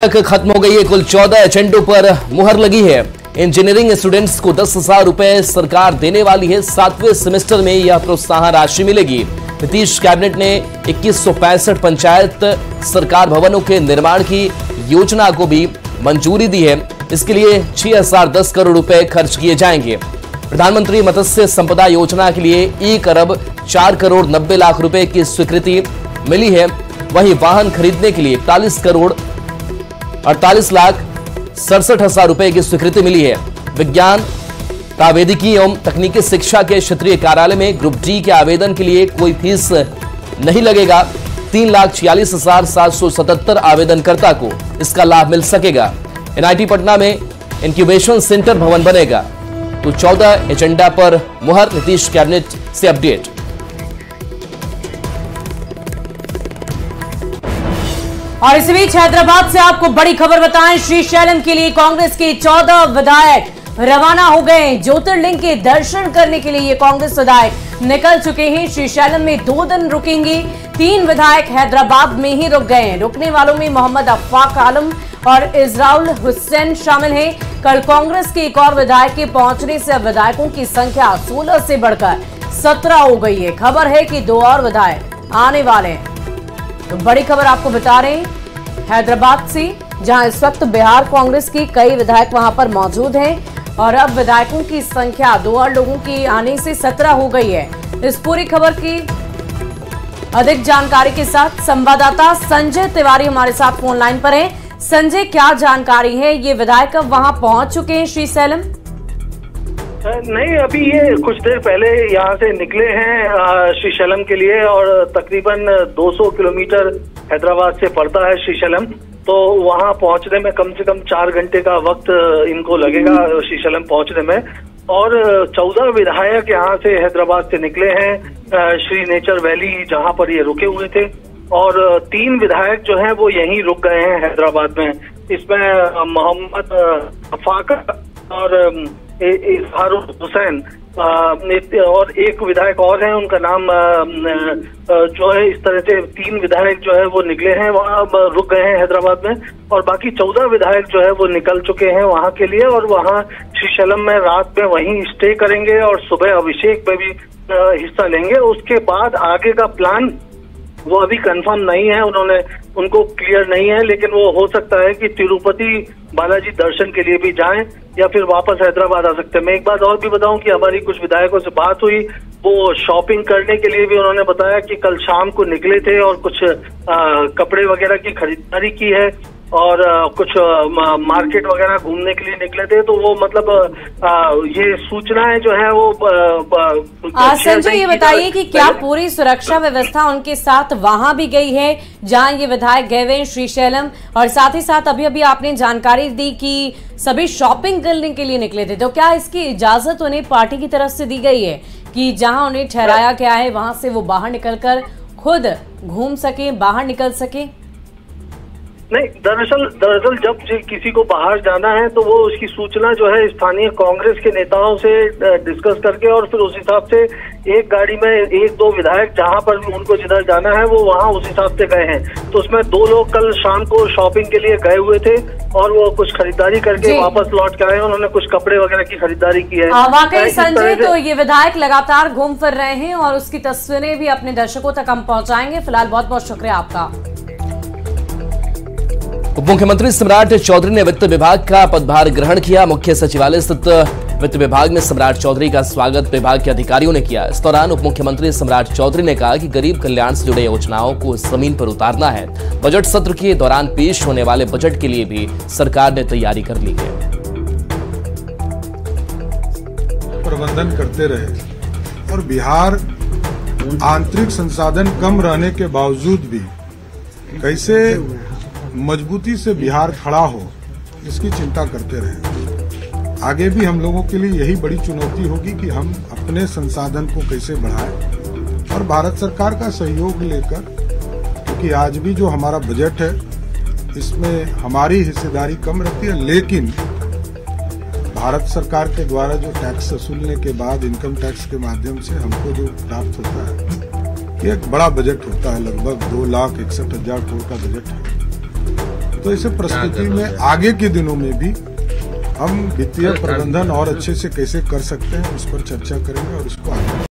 तक खत्म हो गई है। कुल 14 एजेंडों पर मुहर लगी है। इंजीनियरिंग स्टूडेंट्स को 10,000 रुपए सरकार देने वाली है। 7वें सेमेस्टर में यह प्रोत्साहन राशि मिलेगी। नीतीश कैबिनेट ने 2165 पंचायत सरकार भवनों के निर्माण की योजना को भी मंजूरी दी है। इसके लिए 6010 करोड़ रुपए खर्च किए जाएंगे। प्रधानमंत्री मत्स्य संपदा योजना के लिए 1 अरब 4 करोड़ 90 लाख रुपए की स्वीकृति मिली है। वहीं वाहन खरीदने के लिए 41 करोड़ 48 लाख 67 हजार रुपए की स्वीकृति मिली है। विज्ञान प्रावैधिकी एवं तकनीकी शिक्षा के क्षेत्रीय कार्यालय में ग्रुप डी के आवेदन के लिए कोई फीस नहीं लगेगा। 3,46,777 आवेदनकर्ता को इसका लाभ मिल सकेगा। एनआईटी पटना में इंक्यूबेशन सेंटर भवन बनेगा। तो 14 एजेंडा पर मुहर। नीतीश कैबिनेट से अपडेट। और इसी बीच हैदराबाद से आपको बड़ी खबर बताएं। श्रीशैलम के लिए कांग्रेस के 14 विधायक रवाना हो गए। ज्योतिर्लिंग के दर्शन करने के लिए ये कांग्रेस विधायक निकल चुके हैं। श्रीशैलम में 2 दिन रुकेंगे। 3 विधायक हैदराबाद में ही रुक गए हैं। रुकने वालों में मोहम्मद अफाक आलम और इजराउल हुसैन शामिल हैं। कल कांग्रेस के एक और विधायक के पहुंचने से अब विधायकों की संख्या 16 से बढ़कर 17 हो गई है। खबर है कि 2 और विधायक आने वाले हैं। तो बड़ी खबर आपको बता रहे हैं हैदराबाद से, जहां इस वक्त बिहार कांग्रेस की कई विधायक वहां पर मौजूद हैं और अब विधायकों की संख्या 2 और लोगों की आने से 17 हो गई है। इस पूरी खबर की अधिक जानकारी के साथ संवाददाता संजय तिवारी हमारे साथ फोन लाइन पर हैं। संजय, क्या जानकारी है? ये विधायक अब वहां पहुंच चुके हैं श्रीशैलम? नहीं, अभी ये कुछ देर पहले यहाँ से निकले हैं श्रीशैलम के लिए और तकरीबन 200 किलोमीटर हैदराबाद से पड़ता है श्रीशैलम। तो वहाँ पहुँचने में कम से कम 4 घंटे का वक्त इनको लगेगा श्रीशैलम पहुँचने में। और 14 विधायक यहाँ से हैदराबाद से निकले हैं श्री नेचर वैली, जहाँ पर ये रुके हुए थे। और 3 विधायक जो हैं वो यहीं रुक गए हैं हैदराबाद में। इसमें मोहम्मद अफाक और इजहार हुसैन और एक विधायक और हैं, उनका नाम जो है, इस तरह से 3 विधायक जो है वो निकले हैं, वहाँ रुक गए हैं हैदराबाद में। और बाकी 14 विधायक जो है वो निकल चुके हैं वहाँ के लिए और वहाँ श्रीशैलम में रात में वहीं स्टे करेंगे और सुबह अभिषेक में भी हिस्सा लेंगे। उसके बाद आगे का प्लान वो अभी कंफर्म नहीं है, उनको क्लियर नहीं है, लेकिन वो हो सकता है कि तिरुपति बालाजी दर्शन के लिए भी जाएं या फिर वापस हैदराबाद आ सकते हैं। मैं एक बात और भी बताऊं कि हमारी कुछ विधायकों से बात हुई, वो शॉपिंग करने के लिए भी उन्होंने बताया कि कल शाम को निकले थे और कुछ कपड़े वगैरह की खरीदारी की है और कुछ मार्केट वगैरह घूमने के लिए निकले थे। तो वो मतलब ये सूचनाएं जो है वो संजय, ये बताइए कि क्या पूरी सुरक्षा व्यवस्था उनके साथ वहां भी गई है जहां ये विधायक गए हुए श्रीशैलम? और साथ ही साथ अभी अभी आपने जानकारी दी कि सभी शॉपिंग करने के लिए निकले थे, तो क्या इसकी इजाजत उन्हें पार्टी की तरफ से दी गई है कि जहां उन्हें ठहराया गया है वहां से वो बाहर निकलकर खुद घूम सके, बाहर निकल सके? नहीं, दरअसल जब किसी को बाहर जाना है तो वो उसकी सूचना जो है स्थानीय कांग्रेस के नेताओं से डिस्कस करके और फिर उस हिसाब से एक गाड़ी में 1-2 विधायक जहां पर उनको जिधर जाना है वो वहां उस हिसाब से गए हैं। तो उसमें 2 लोग कल शाम को शॉपिंग के लिए गए हुए थे और वो कुछ खरीदारी करके वापस लौट के आए। उन्होंने कुछ कपड़े वगैरह की खरीदारी की है। वाकई संजय, तो ये विधायक लगातार घूम फिर रहे हैं और उसकी तस्वीरें भी अपने दर्शकों तक हम पहुंचाएंगे। फिलहाल बहुत बहुत शुक्रिया आपका। उप मुख्यमंत्री सम्राट चौधरी ने वित्त विभाग का पदभार ग्रहण किया। मुख्य सचिवालय स्थित वित्त विभाग में सम्राट चौधरी का स्वागत विभाग के अधिकारियों ने किया। इस दौरान उप मुख्यमंत्री सम्राट चौधरी ने कहा कि गरीब कल्याण से जुड़े योजनाओं को जमीन पर उतारना है। बजट सत्र के दौरान पेश होने वाले बजट के लिए भी सरकार ने तैयारी कर ली है। प्रबंधन करते रहे और बिहार आंतरिक संसाधन कम रहने के बावजूद भी कैसे मजबूती से बिहार खड़ा हो, इसकी चिंता करते रहे। आगे भी हम लोगों के लिए यही बड़ी चुनौती होगी कि हम अपने संसाधन को कैसे बढ़ाएं और भारत सरकार का सहयोग लेकर, क्योंकि आज भी जो हमारा बजट है इसमें हमारी हिस्सेदारी कम रहती है, लेकिन भारत सरकार के द्वारा जो टैक्स वसूलने के बाद इनकम टैक्स के माध्यम से हमको जो प्राप्त होता है, ये एक बड़ा बजट होता है। लगभग 2,61,000 करोड़ का बजट है। तो इसे प्रस्तुति में आगे के दिनों में भी हम वित्तीय प्रबंधन और अच्छे से कैसे कर सकते हैं उस पर चर्चा करेंगे और उसको आगे